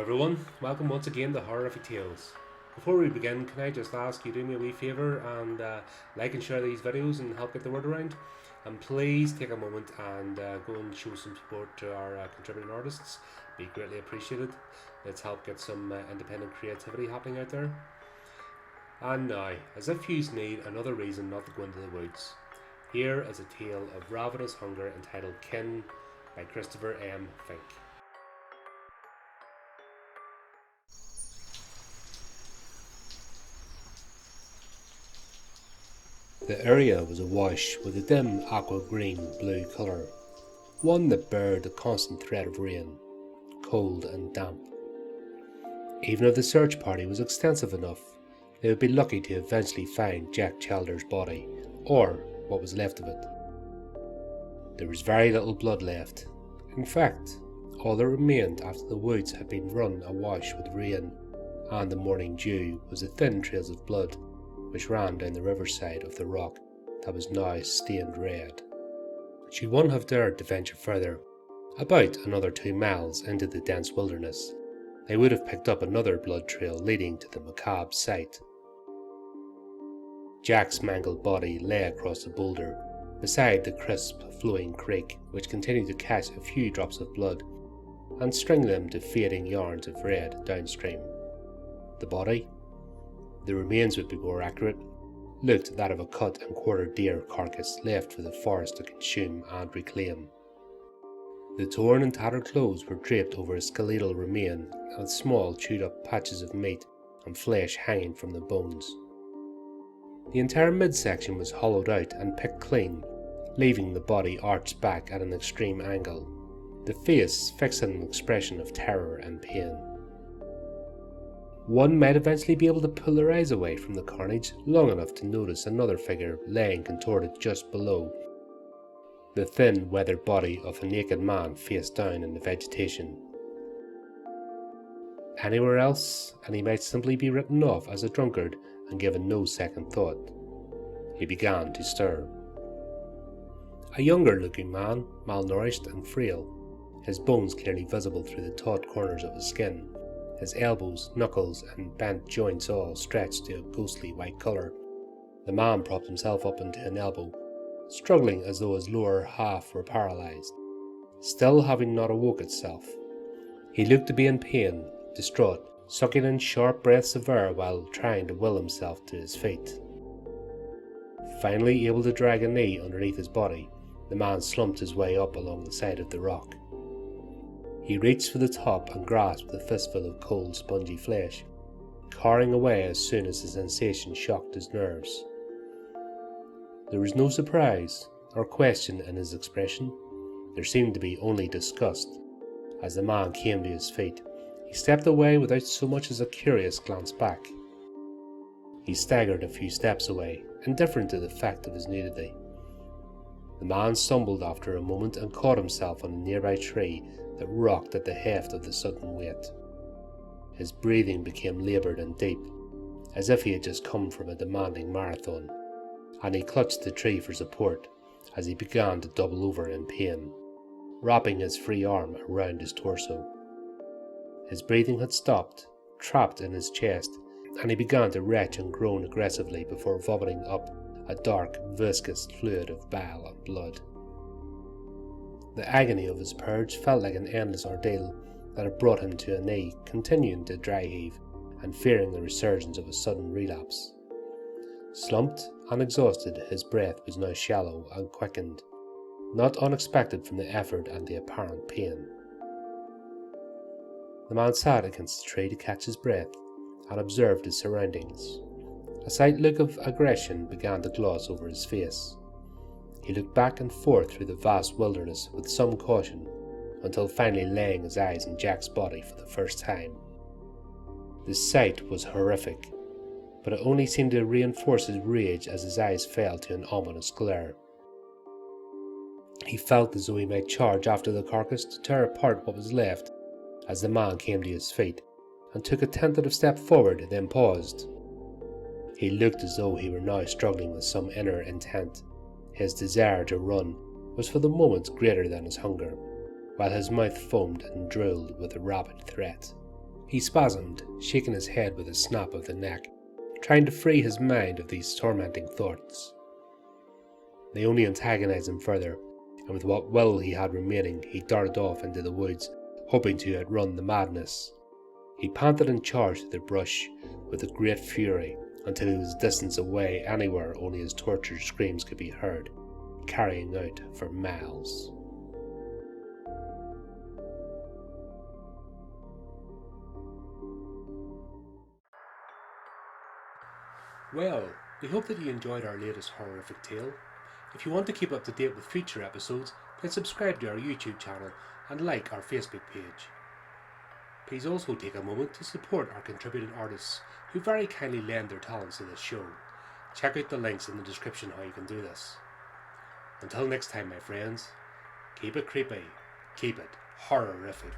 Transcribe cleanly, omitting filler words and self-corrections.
everyone, welcome once again to Horrific Tales. Before we begin, can I just ask you do me a wee favour and like and share these videos and help get the word around? And please take a moment and go and show some support to our contributing artists. Be greatly appreciated. Let's help get some independent creativity happening out there. And now, as if you need another reason not to go into the woods, here is a tale of ravenous hunger entitled Kin by Christopher M Fink. The area was awash with a dim aqua-green-blue colour, one that bared the constant threat of rain, cold and damp. Even if the search party was extensive enough, they would be lucky to eventually find Jack Chalder's body, or what was left of it. There was very little blood left. In fact, all that remained after the woods had been run awash with rain and the morning dew was the thin trails of blood which ran down the riverside of the rock that was now stained red. She wouldn't have dared to venture further. About another 2 miles into the dense wilderness, they would have picked up another blood trail leading to the macabre site. Jack's mangled body lay across the boulder, beside the crisp, flowing creek, which continued to catch a few drops of blood and string them to fading yarns of red downstream. The body? The remains would be more accurate, looked that of a cut and quartered deer carcass left for the forest to consume and reclaim. The torn and tattered clothes were draped over a skeletal remain, with small chewed up patches of meat and flesh hanging from the bones. The entire midsection was hollowed out and picked clean, leaving the body arched back at an extreme angle, the face fixed in an expression of terror and pain. One might eventually be able to pull their eyes away from the carnage long enough to notice another figure laying contorted just below, the thin, weathered body of a naked man face down in the vegetation. Anywhere else, and he might simply be written off as a drunkard and given no second thought. He began to stir. A younger-looking man, malnourished and frail, his bones clearly visible through the taut corners of his skin, his elbows, knuckles, and bent joints all stretched to a ghostly white colour. The man propped himself up into an elbow, struggling as though his lower half were paralysed, still having not awoke itself. He looked to be in pain, distraught, sucking in sharp breaths of air while trying to will himself to his feet. Finally able to drag a knee underneath his body, the man slumped his way up along the side of the rock. He reached for the top and grasped a fistful of cold, spongy flesh, carring away as soon as the sensation shocked his nerves. There was no surprise or question in his expression. There seemed to be only disgust. As the man came to his feet, he stepped away without so much as a curious glance back. He staggered a few steps away, indifferent to the fact of his nudity. The man stumbled after a moment and caught himself on a nearby tree that rocked at the heft of the sudden weight. His breathing became laboured and deep, as if he had just come from a demanding marathon, and he clutched the tree for support as he began to double over in pain, wrapping his free arm around his torso. His breathing had stopped, trapped in his chest, and he began to retch and groan aggressively before vomiting up a dark, viscous fluid of bile and blood. The agony of his purge felt like an endless ordeal that had brought him to a knee, continuing to dry heave and fearing the resurgence of a sudden relapse. Slumped and exhausted, his breath was now shallow and quickened, not unexpected from the effort and the apparent pain. The man sat against the tree to catch his breath and observed his surroundings. A slight look of aggression began to gloss over his face. He looked back and forth through the vast wilderness with some caution, until finally laying his eyes on Jack's body for the first time. The sight was horrific, but it only seemed to reinforce his rage as his eyes fell to an ominous glare. He felt as though he might charge after the carcass to tear apart what was left, as the man came to his feet and took a tentative step forward, then paused. He looked as though he were now struggling with some inner intent. His desire to run was for the moment greater than his hunger, while his mouth foamed and drooled with a rabid threat. He spasmed, shaking his head with a snap of the neck, trying to free his mind of these tormenting thoughts. They only antagonized him further, and with what will he had remaining, he darted off into the woods, hoping to outrun the madness. He panted and charged at the brush with a great fury until he was distance away anywhere only his tortured screams could be heard, carrying out for miles. Well, we hope that you enjoyed our latest horrific tale. If you want to keep up to date with future episodes, then subscribe to our YouTube channel and like our Facebook page. Please also take a moment to support our contributing artists who very kindly lend their talents to this show. Check out the links in the description how you can do this. Until next time, my friends, keep it creepy, keep it horrific.